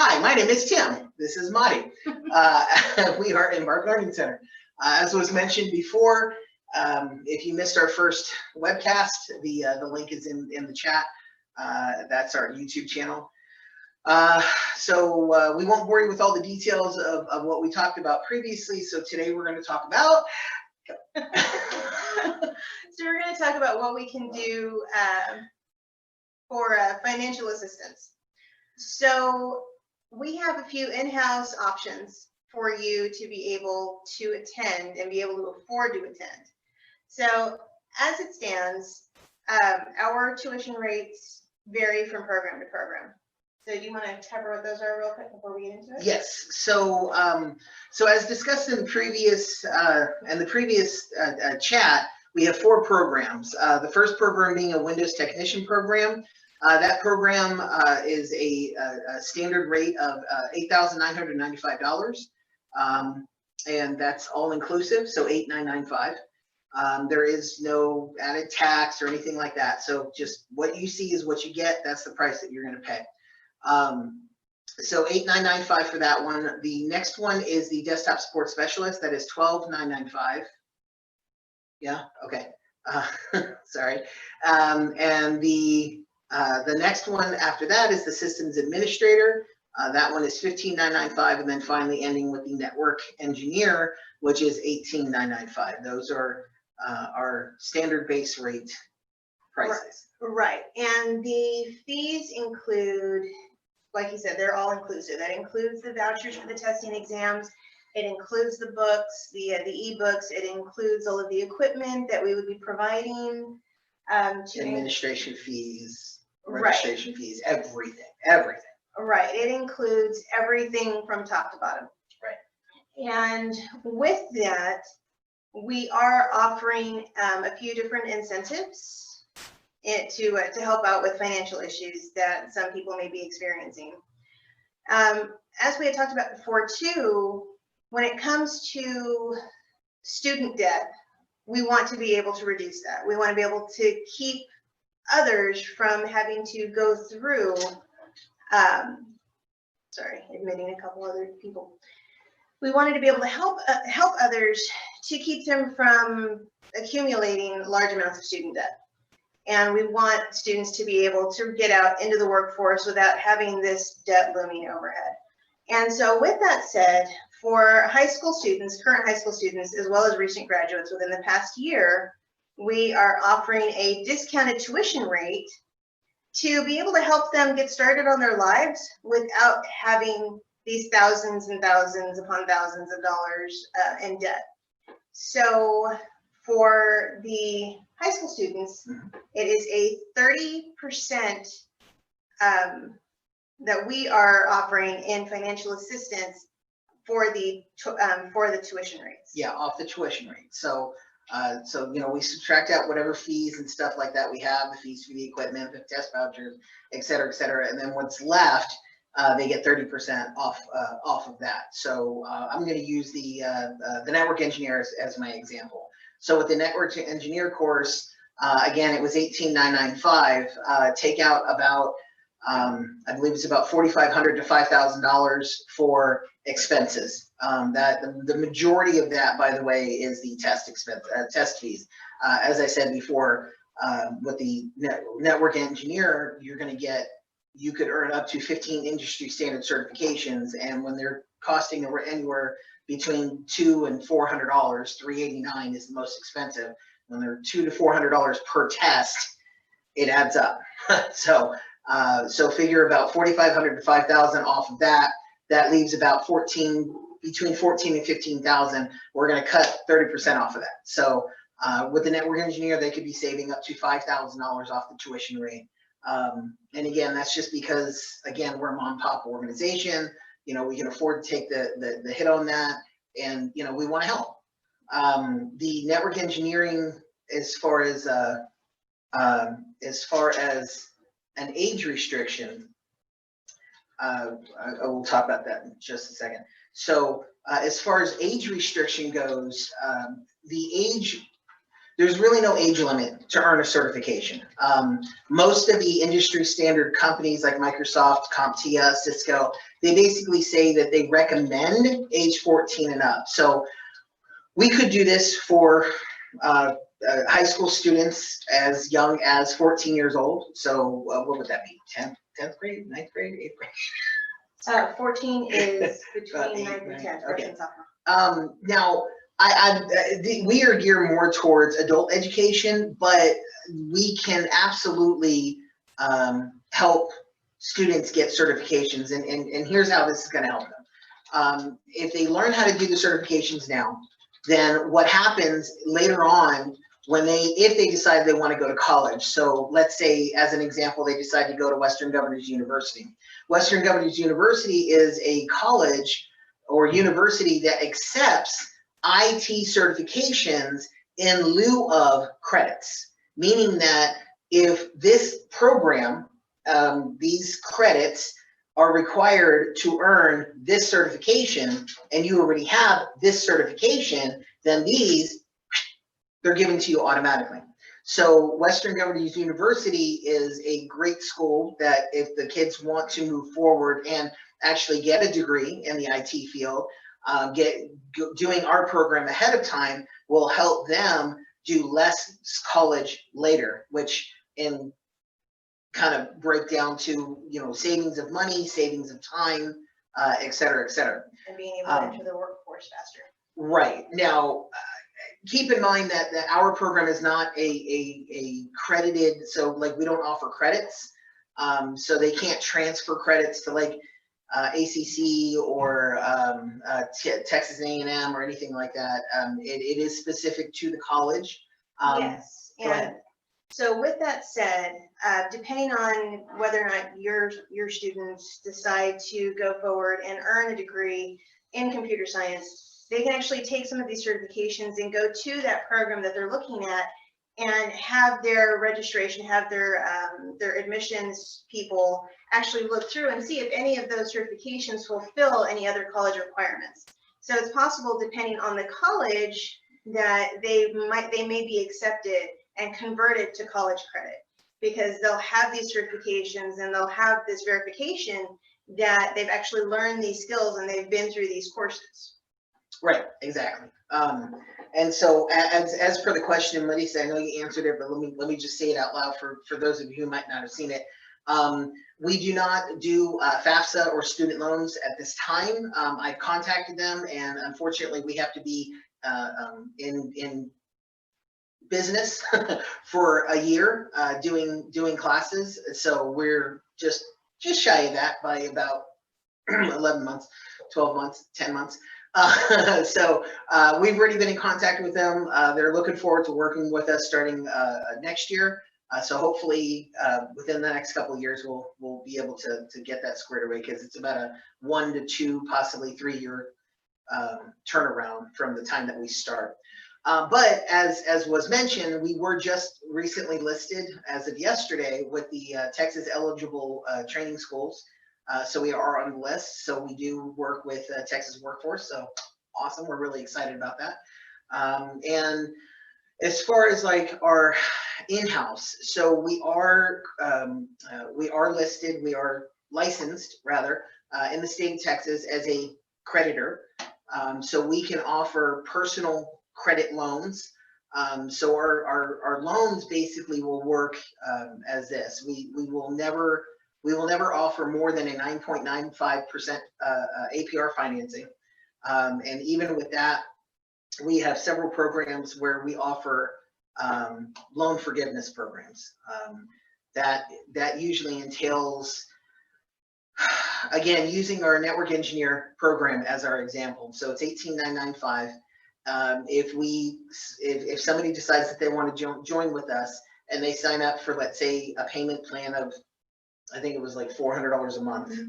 Hi, my name is Tim. This is Marty. We are Embark Learning Center. As was mentioned before, if you missed our first webcast, the link is in the chat. That's our YouTube channel. So we won't bore you with all the details of what we talked about previously. So today we're going to talk about. So we're going to talk about what we can do for financial assistance. So we have a few in-house options for you to be able to attend and be able to afford to attend. So as it stands, our tuition rates vary from program to program. So do you want to cover what those are real quick before we get into it? Yes. So so as discussed in the previous chat, we have 4 programs. The first program being a Windows Technician program. That program is a standard rate of $8,995, and that's all inclusive, so $8,995. There is no added tax or anything like that. So just what you see is what you get. That's the price that you're going to pay. So $8,995 for that one. The next one is the Desktop Support Specialist. That is $12,995. Yeah. Okay. Sorry. And the next one after that is the Systems Administrator. That one is $15,995, and then finally ending with the Network Engineer, which is $18,995. Those are our standard base rate prices. Right, and the fees include, like you said, they're all inclusive. That includes the vouchers for the testing exams. It includes the books, the e-books. It includes all of the equipment that we would be providing. Administration fees, Right. registration fees, everything. Right, it includes everything from top to bottom. Right. And with that, we are offering a few different incentives to help out with financial issues that some people may be experiencing. As we had talked about before too, when it comes to student debt, we want to be able to reduce that. We want to be able to keep others from having to go through, admitting a couple other people. We wanted to be able to help others to keep them from accumulating large amounts of student debt. And we want students to be able to get out into the workforce without having this debt looming overhead. And so with that said, for high school students, current high school students, as well as recent graduates within the past year, we are offering a discounted tuition rate to be able to help them get started on their lives without having these thousands and thousands upon thousands of dollars in debt. So for the high school students, it is a 30% that we are offering in financial assistance for the tuition rates. Yeah, off the tuition rate. So you know, we subtract out whatever fees and stuff like that we have, the fees for the equipment, the test vouchers, et cetera, and then what's left, they get 30% off of that. So I'm going to use the network engineer as my example. So with the network engineer course, again, it was $18,995. Take out about I believe it's about $4,500 to $5,000 for expenses. That the majority of that, by the way, is the test fees. As I said before, with the network engineer, you could earn up to 15 industry standard certifications, and when they're costing anywhere between $200 and $400, $389 is the most expensive. When they're $200 to $400 per test, it adds up. So figure about $4,500 to $5,000 off of that. That leaves about between $14,000 and $15,000. We're going to cut 30% off of that. So with the network engineer, they could be saving up to $5,000 off the tuition rate. And again, that's just because, again, we're a mom and pop organization. You know, we can afford to take the hit on that, and you know, we want to help. The network engineering, as far as an age restriction, I will talk about that in just a second. So as far as age restriction goes, the age there's really no age limit to earn a certification. Most of the industry standard companies like Microsoft, CompTIA, Cisco, they basically say that they recommend age 14 and up. So we could do this for high school students as young as 14 years old. So what would that be? 10th grade, 9th grade, 8th grade? 14 is between 9th and 10th. Okay. Now, we are geared more towards adult education, but we can absolutely help students get certifications, and here's how this is going to help them. If they learn how to do the certifications now, then what happens later on when if they decide they want to go to college. So let's say, as an example, they decide to go to Western Governors University. Western Governors University is a college or university that accepts IT certifications in lieu of credits, meaning that if this program, these credits are required to earn this certification, and you already have this certification, then they're given to you automatically. So Western Governors University is a great school that if the kids want to move forward and actually get a degree in the IT field, doing our program ahead of time will help them do less college later, which in kind of break down to, savings of money, savings of time, et cetera, et cetera. And being able to enter the workforce faster. Right. Now, keep in mind that our program is not a credited, so like we don't offer credits. So they can't transfer credits to like ACC or Texas A&M or anything like that. It is specific to the college. Yes. And so with that said, depending on whether or not your students decide to go forward and earn a degree in computer science, they can actually take some of these certifications and go to that program that they're looking at and have their registration, have their admissions people actually look through and see if any of those certifications fulfill any other college requirements. So it's possible, depending on the college, that they may be accepted and converted to college credit, because they'll have these certifications and they'll have this verification that they've actually learned these skills and they've been through these courses. Right, exactly. And so as per the question, Melissa, I know you answered it, but let me just say it out loud for those of you who might not have seen it. We do not do FAFSA or student loans at this time. I've contacted them, and unfortunately we have to be in business for a year doing classes. So we're just shy of that by about 11 months, 12 months, 10 months. So we've already been in contact with them. They're looking forward to working with us starting next year. So hopefully within the next couple of years, we'll be able to get that squared away, because it's about a 1 to 2, possibly 3 year turnaround from the time that we start. But as was mentioned, we were just recently listed as of yesterday with the Texas eligible training schools. So we are on the list. So we do work with Texas Workforce. So awesome. We're really excited about that. And as far as like our in-house, so we are listed, we are licensed rather in the state of Texas as a creditor. So we can offer personal credit loans. So our loans basically will work as this. We will never offer more than a 9.95% APR financing. And even with that, we have several programs where we offer loan forgiveness programs. That usually entails, again, using our network engineer program as our example. So it's 18995. If somebody decides that they want to join with us and they sign up for, let's say, a payment plan of, I think it was like $400 a month.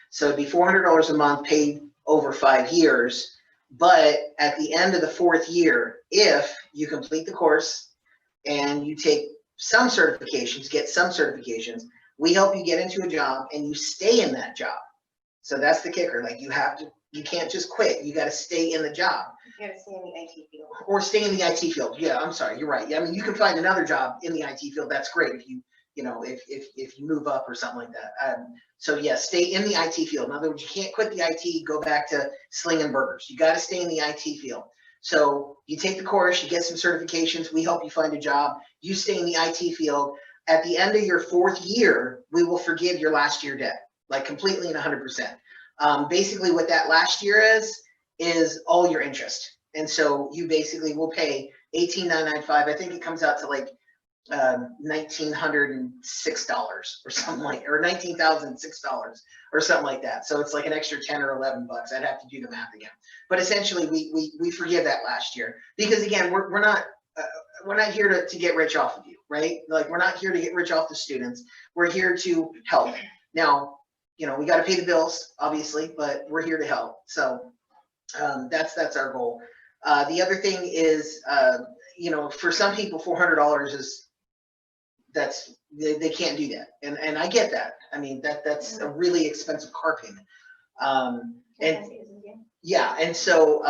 So it'd be $400 a month paid over 5 years. But at the end of the 4th year, if you complete the course and you take some certifications, get some certifications, we help you get into a job and you stay in that job. So that's the kicker. Like, you have to You can't just quit. You got to stay in the job. You gotta stay in the IT field. Or stay in the IT field. Yeah, I'm sorry, you're right. Yeah, I mean, you can find another job in the IT field. That's great if you, if you move up or something like that. So yeah, stay in the IT field. In other words, you can't quit the IT, go back to slinging burgers. You got to stay in the IT field. So you take the course, you get some certifications. We help you find a job. You stay in the IT field. At the end of your 4th year, we will forgive your last year debt, like completely and 100%. Basically, what that last year is all your interest. And so you basically will pay $18,995. I think it comes out to like $1,906 or something like, or $19,006 or something like that. So it's like an extra 10 or 11 bucks. I'd have to do the math again. But essentially, we forgive that last year because again, we're not here to get rich off of you, right? Like we're not here to get rich off the students. We're here to help. Now, we got to pay the bills, obviously, but we're here to help. So that's our goal. The other thing is, for some people, $400 is they can't do that, and I get that. I mean that's a really expensive car payment. And yeah, and so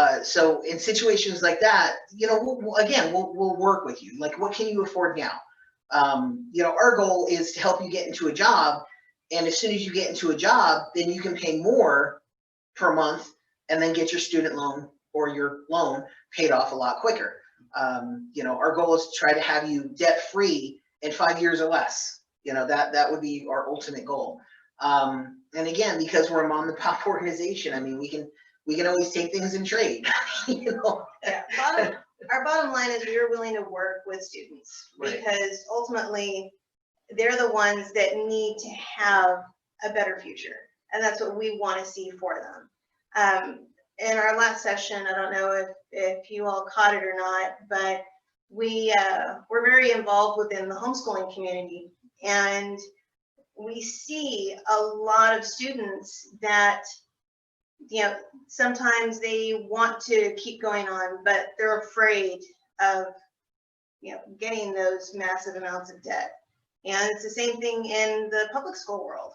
in situations like that, we'll work with you. Like, what can you afford now? Our goal is to help you get into a job, and as soon as you get into a job, then you can pay more per month, and then get your student loan or your loan paid off a lot quicker. Our goal is to try to have you debt free in 5 years or less. That would be our ultimate goal. And again, because we're a mom and pop organization, I mean, we can always take things in trade. Yeah. Our bottom line is we are willing to work with students because ultimately they're the ones that need to have a better future, and that's what we want to see for them. In our last session, I don't know if you all caught it or not, but we're very involved within the homeschooling community, and we see a lot of students that, sometimes they want to keep going on, but they're afraid of, getting those massive amounts of debt. And it's the same thing in the public school world.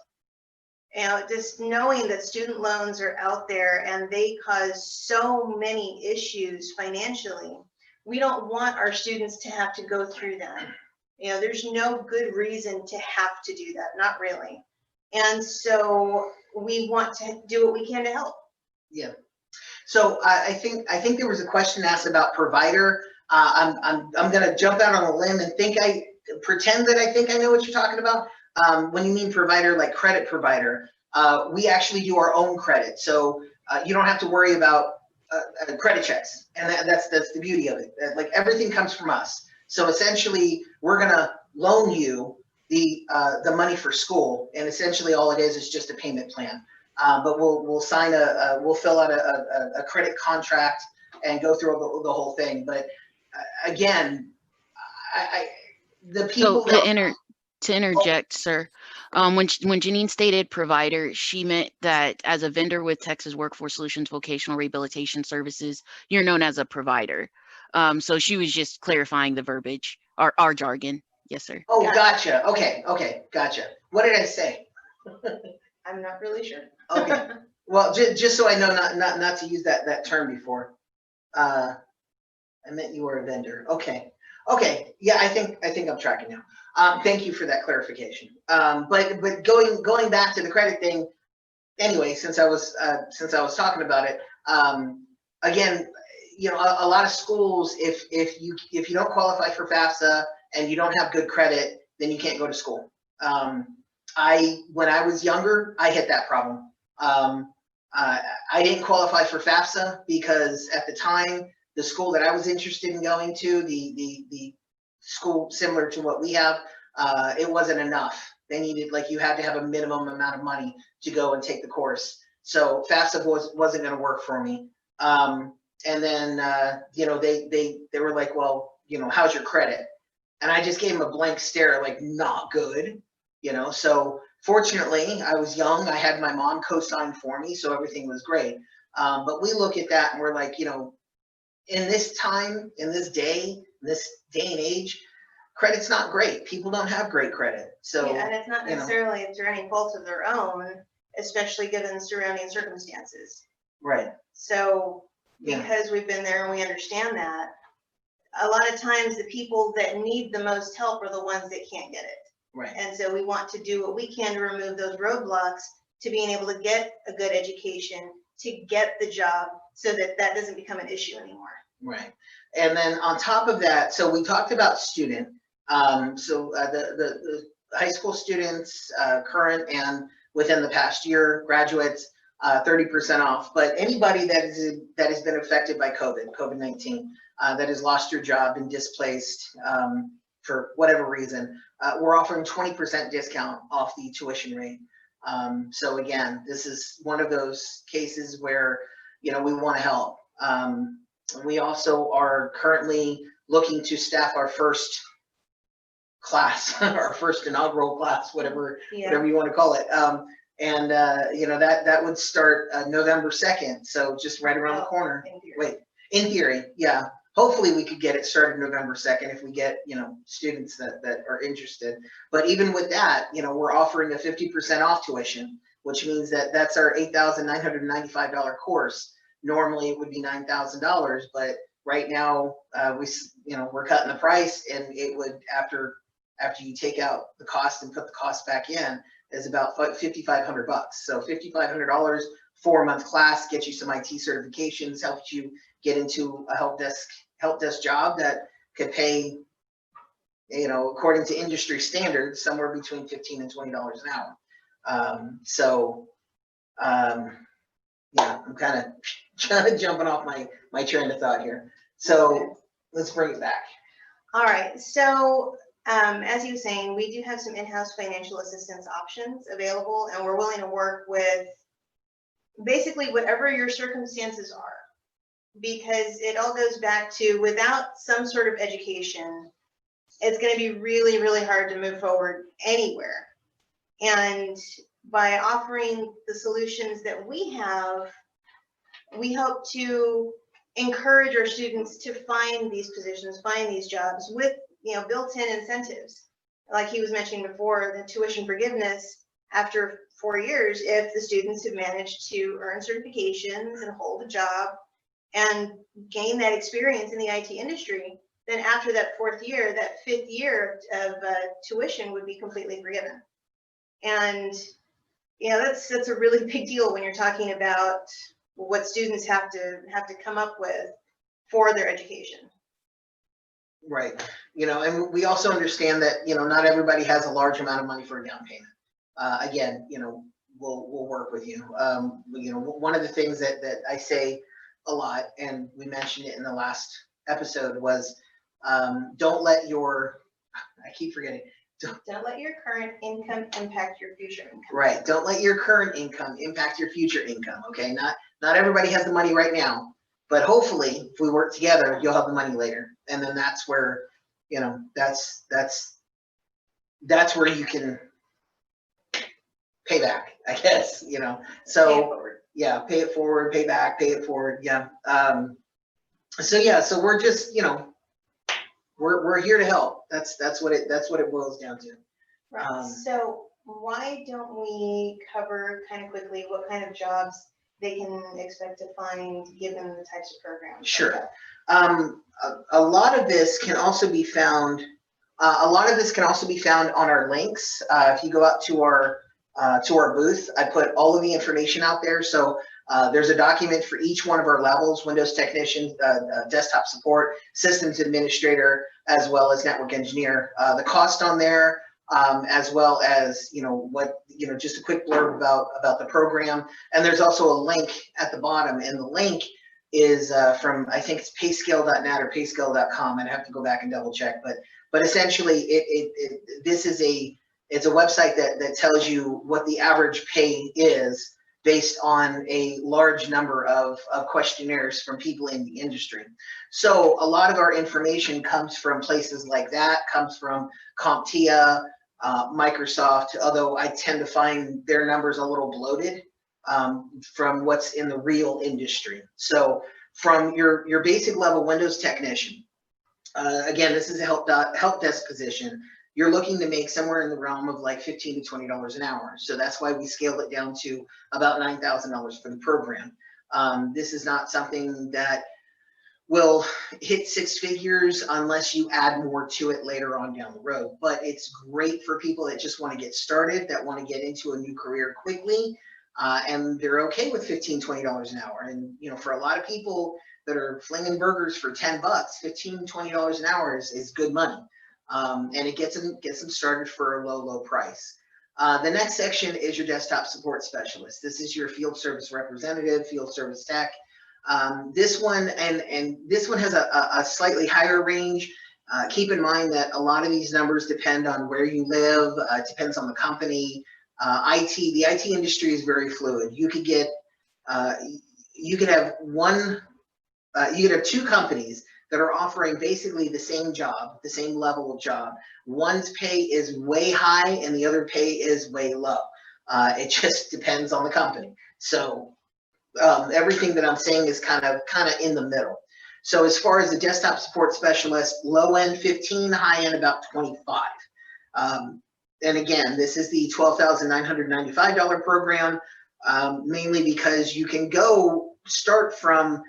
Just knowing that student loans are out there and they cause so many issues financially, we don't want our students to have to go through that. There's no good reason to have to do that, not really. And so we want to do what we can to help. Yeah. So I think there was a question asked about provider. I'm going to jump out on a limb and pretend that I think I know what you're talking about. When you mean provider, like credit provider, we actually do our own credit. So you don't have to worry about credit checks. And that's the beauty of it. Like everything comes from us. So essentially we're going to loan you the money for school. And essentially all it is just a payment plan. But we'll sign we'll fill out a credit contract and go through the whole thing. But again, the people to interject, sir, when Janine stated provider, she meant that as a vendor with Texas Workforce Solutions Vocational Rehabilitation Services, you're known as a provider. So she was just clarifying the verbiage, our jargon. Yes, sir. Oh, gotcha. Okay, gotcha. What did I say? I'm not really sure. Okay. Well, just so I know not to use that term before. I meant you were a vendor. Okay. Yeah, I think I'm tracking now. Thank you for that clarification. But going back to the credit thing, anyway, since I was talking about it, again, a lot of schools, if you don't qualify for FAFSA and you don't have good credit, then you can't go to school. When I was younger, I hit that problem. I didn't qualify for FAFSA because at the time, the school that I was interested in going to, the school similar to what we have, it wasn't enough. They needed, you had to have a minimum amount of money to go and take the course. So FAFSA wasn't going to work for me. And then, they were like, well, how's your credit? And I just gave them a blank stare, like, not good, So fortunately, I was young. I had my mom co-sign for me, so everything was great. But we look at that and we're like, in this time, in this day and age, credit's not great. People don't have great credit. So yeah, and it's not necessarily through any fault of their own, especially given surrounding circumstances. Right. So Yeah. because we've been there and we understand that, a lot of times the people that need the most help are the ones that can't get it. Right. And so we want to do what we can to remove those roadblocks to being able to get a good education, to get the job, so that that doesn't become an issue anymore. Right. And then on top of that, so we talked about student. The high school students, current and within the past year, graduates, 30% off. But anybody that has been affected by COVID-19, that has lost your job and displaced for whatever reason, we're offering 20% discount off the tuition rate. So again, this is one of those cases where, you know, we want to help. We also are currently looking to staff our first class, our first inaugural class, whatever you want to call it. You know, that would start November 2nd. So just right around the corner. In theory, yeah. Hopefully we could get it started November 2nd if we get, you know, students that are interested. But even with that, you know, we're offering a 50% off tuition, which means that that's our $8,995 course. Normally it would be $9,000, but right now we're cutting the price, and it would, after you take out the cost and put the cost back in, is about $5,500. So $5,500, 4-month class, gets you some IT certifications, helps you get into a help desk job that could pay, you know, according to industry standards, somewhere between $15 and $20 an hour. Yeah, I'm kind of jumping off my train of thought here. So let's bring it back. All right. So as you were saying, we do have some in-house financial assistance options available, and we're willing to work with basically whatever your circumstances are, because it all goes back to, without some sort of education, it's going to be really, really hard to move forward anywhere. And by offering the solutions that we have, we hope to encourage our students to find these positions, find these jobs with, you know, built-in incentives. Like he was mentioning before, the tuition forgiveness after 4 years, if the students have managed to earn certifications and hold a job and gain that experience in the IT industry, then after that 4th year, that 5th year of tuition would be completely forgiven. And you know, that's a really big deal when you're talking about what students have to come up with for their education. Right. You know, and we also understand that, you know, not everybody has a large amount of money for a down payment. Again, you know, we'll work with you. You know, one of the things that I say a lot, and we mentioned it in the last episode, was don't let your, I keep forgetting. Don't let your current income impact your future income. Right. Don't let your current income impact your future income. Okay. Not everybody has the money right now, but hopefully if we work together, you'll have the money later. And then that's where, you know, that's where you can pay back, I guess, you know. So yeah, pay it forward, pay back, pay it forward. Yeah. So we're just, you know, we're here to help. That's what it boils down to. Right. So why don't we cover kind of quickly what kind of jobs they can expect to find given the types of programs? Sure. A lot of this can also be found. A lot of this can also be found on our links. If you go out to our booth, I put all of the information out there. So there's a document for each one of our levels: Windows technician, desktop support, systems administrator, as well as network engineer. The cost on there, as well as, you know, just a quick blurb about the program. And there's also a link at the bottom, and the link is from, I think it's payscale.net or payscale.com. I'd have to go back and double check, but essentially it's a website that tells you what the average pay is based on a large number of questionnaires from people in the industry. So a lot of our information comes from places like that, comes from CompTIA, Microsoft, although I tend to find their numbers a little bloated from what's in the real industry. So from your basic level Windows technician, again, this is a help desk position. You're looking to make somewhere in the realm of like $15 to $20 an hour. So that's why we scaled it down to about $9,000 for the program. This is not something that will hit six figures unless you add more to it later on down the road. But it's great for people that just want to get started, that want to get into a new career quickly, and they're okay with $15, $20 an hour. And for a lot of people that are flinging burgers for 10 bucks, $15, $20 an hour is good money. And it gets them started for a low price. The next section is your desktop support specialist. This is your field service representative, field service tech. This one and this one has a slightly higher range. Keep in mind that a lot of these numbers depend on where you live. It depends on the company. The IT industry is very fluid. You could get, you could have two companies that are offering basically the same job, the same level of job. One's pay is way high and the other pay is way low. It just depends on the company. So everything that I'm saying is kind of in the middle. So as far as the desktop support specialist, low end 15, high end about 25. And again, this is the $12,995 program, mainly because you can start from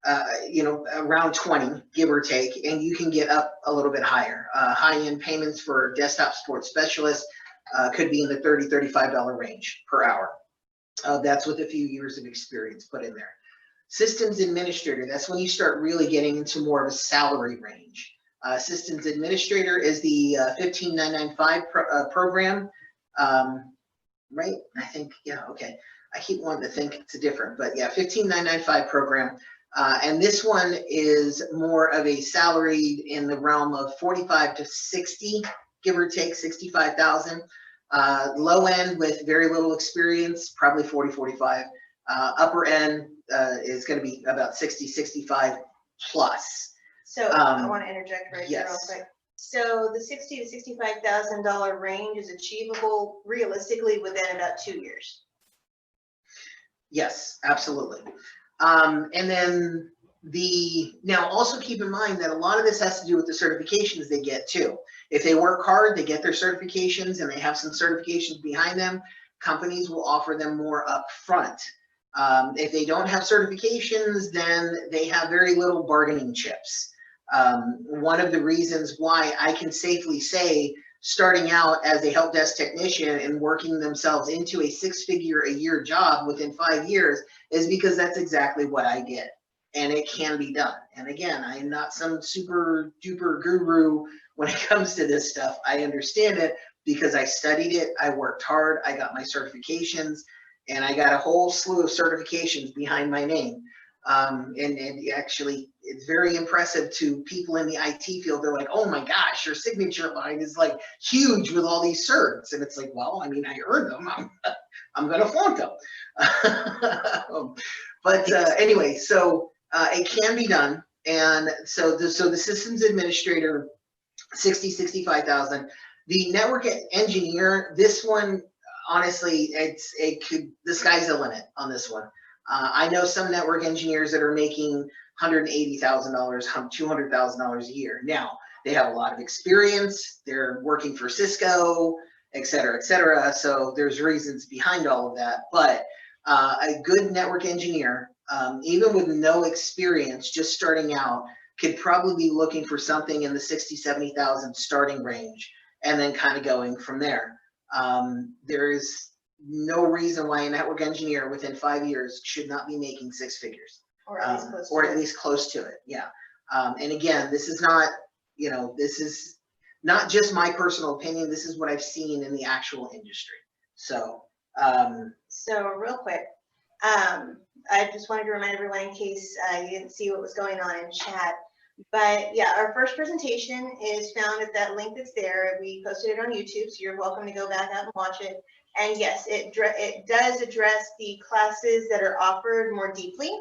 around 20, give or take, and you can get up a little bit higher. High-end payments for desktop support specialists could be in the $30, $35 range per hour. That's with a few years of experience put in there. Systems administrator, that's when you start really getting into more of a salary range. Systems administrator is the $15,995 program, right? I think, yeah, okay. I keep wanting to think it's different, but yeah, $15,995 program. And this one is more of a salaried in the realm of 45 to 60, give or take 65,000. Low end with very little experience, probably 40, 45. Upper end is going to be about 60, 65 plus. So I want to interject right there real Yes. quick. So the $60,000 to $65,000 range is achievable realistically within about 2 years. Yes, absolutely. And then now also keep in mind that a lot of this has to do with the certifications they get too. If they work hard, they get their certifications and they have some certifications behind them, companies will offer them more up front. If they don't have certifications, then they have very little bargaining chips. One of the reasons why I can safely say starting out as a help desk technician and working themselves into a six-figure-a-year job within 5 years is because that's exactly what I did, and it can be done. And again, I am not some super duper guru when it comes to this stuff. I understand it because I studied it, I worked hard, I got my certifications, and I got a whole slew of certifications behind my name. And actually, it's very impressive to people in the IT field. They're like, oh my gosh, your signature line is like huge with all these certs. And it's like, well, I mean, I earned them. I'm going to flaunt them. But anyway, so it can be done. And so the systems administrator, 60, 65,000. The network engineer, this one, honestly, the sky's the limit on this one. I know some network engineers that are making $180,000, $200,000 a year. Now, they have a lot of experience. They're working for Cisco, et cetera, et cetera. So there's reasons behind all of that. But a good network engineer, even with no experience, just starting out, could probably be looking for something in the 60, 70,000 starting range, and then kind of going from there. There is no reason why a network engineer within 5 years should not be making six figures, Or at least close to or it. at least close to it. Yeah. And again, this is not, this is not just my personal opinion. This is what I've seen in the actual industry. So, So real quick, I just wanted to remind everyone in case you didn't see what was going on in chat. But yeah, our first presentation is found at that link that's there. We posted it on YouTube, so you're welcome to go back out and watch it. And yes, it does address the classes that are offered more deeply,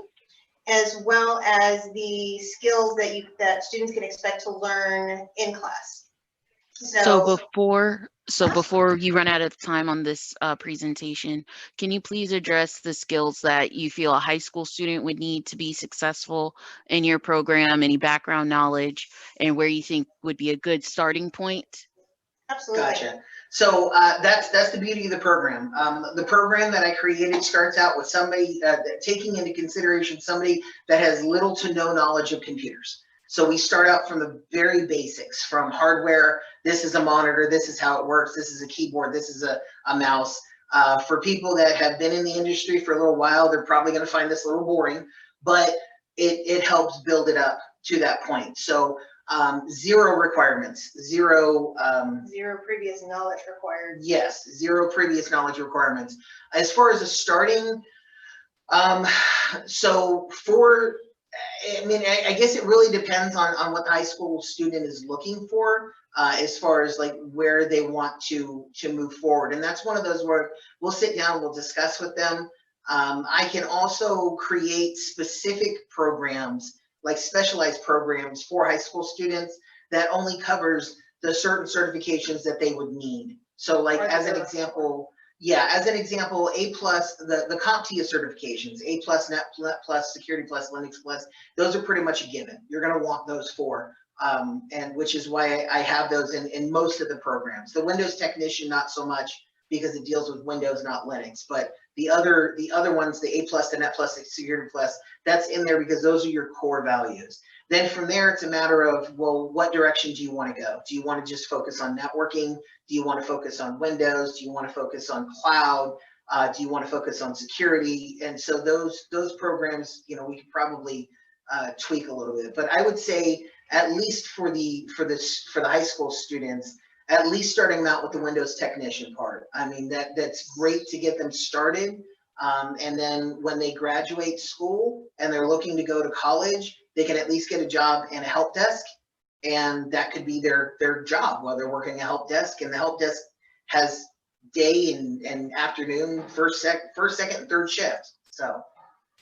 as well as the skills that students can expect to learn in class. So before you run out of time on this presentation, can you please address the skills that you feel a high school student would need to be successful in your program, any background knowledge, and where you think would be a good starting point? Absolutely. Gotcha. So that's the beauty of the program. The program that I created starts out with somebody taking into consideration somebody that has little to no knowledge of computers. So we start out from the very basics, from hardware. This is a monitor. This is how it works. This is a keyboard. This is a mouse. For people that have been in the industry for a little while, they're probably going to find this a little boring, but it helps build it up to that point. So zero requirements, zero previous knowledge required. yes, zero previous knowledge requirements. As far as a starting, so for, I mean, I guess it really depends on what the high school student is looking for, as far as like where they want to move forward. And that's one of those where we'll sit down, we'll discuss with them. I can also create specific programs, like specialized programs for high school students that only covers the certain certifications that they would need. So like as an example, yeah, as an example, A+, the CompTIA certifications, A+, Net Plus, Security Plus, Linux Plus, those are pretty much a given. You're going to want those four, and which is why I have those in most of the programs. The Windows Technician, not so much, because it deals with Windows, not Linux. But the other ones, the A+, the Net Plus, the Security Plus, that's in there because those are your core values. Then from there, it's a matter of, well, what direction do you want to go? Do you want to just focus on networking? Do you want to focus on Windows? Do you want to focus on cloud? Do you want to focus on security? And so those programs, you know, we could probably tweak a little bit. But I would say at least for the high school students, at least starting them out with the Windows Technician part. I mean, that's great to get them started. And then when they graduate school and they're looking to go to college, they can at least get a job in a help desk, and that could be their job while they're working a help desk. And the help desk has day and afternoon, first, second, and third shift. So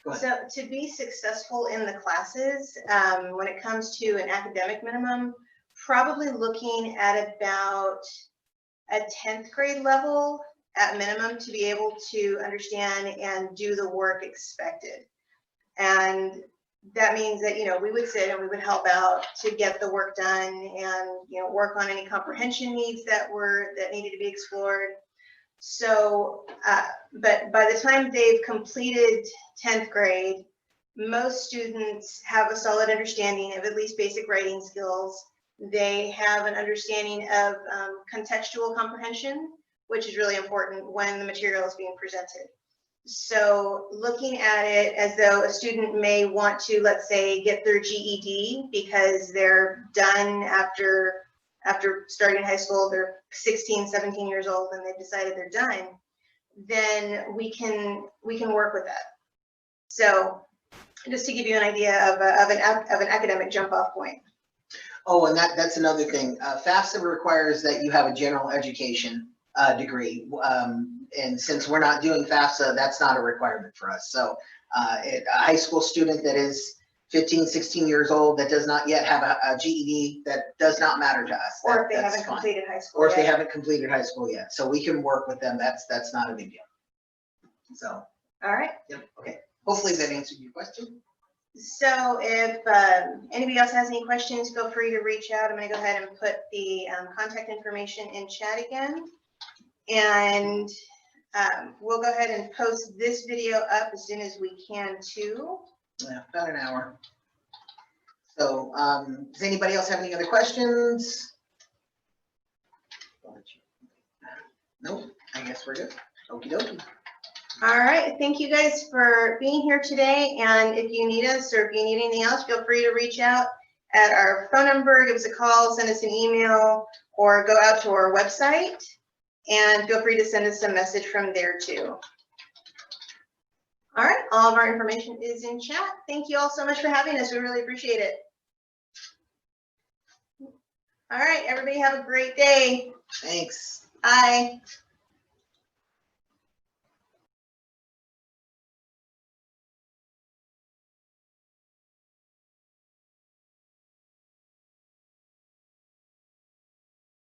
go ahead. So to be successful in the classes, when it comes to an academic minimum, probably looking at about a 10th grade level at minimum to be able to understand and do the work expected. And that means that, you know, we would sit and we would help out to get the work done and, you know, work on any comprehension needs that needed to be explored. So, but by the time they've completed 10th grade, most students have a solid understanding of at least basic writing skills. They have an understanding of contextual comprehension, which is really important when the material is being presented. So looking at it as though a student may want to, let's say, get their GED because they're done after starting high school, they're 16, 17 years old and they've decided they're done, then we can work with that. So just to give you an idea of an academic jump off point. Oh, and that's another thing. FAFSA requires that you have a general education degree. And since we're not doing FAFSA, that's not a requirement for us. So a high school student that is 15, 16 years old that does not yet have a GED, that does not matter to us. Or if they haven't completed high school. Or if they haven't completed high school yet. So we can work with them. That's not a big deal. So. All right. Yep. Okay. Hopefully that answered your question. So if anybody else has any questions, feel free to reach out. I'm going to go ahead and put the contact information in chat again. And we'll go ahead and post this video up as soon as we can too. Yeah, about an hour. So does anybody else have any other questions? Nope, I guess we're good. Okie dokie. All right, thank you guys for being here today. And if you need us or if you need anything else, feel free to reach out at our phone number, give us a call, send us an email, or go out to our website. And feel free to send us a message from there too. All right, all of our information is in chat. Thank you all so much for having us. We really appreciate it. All right, everybody have a great day. Thanks. Bye.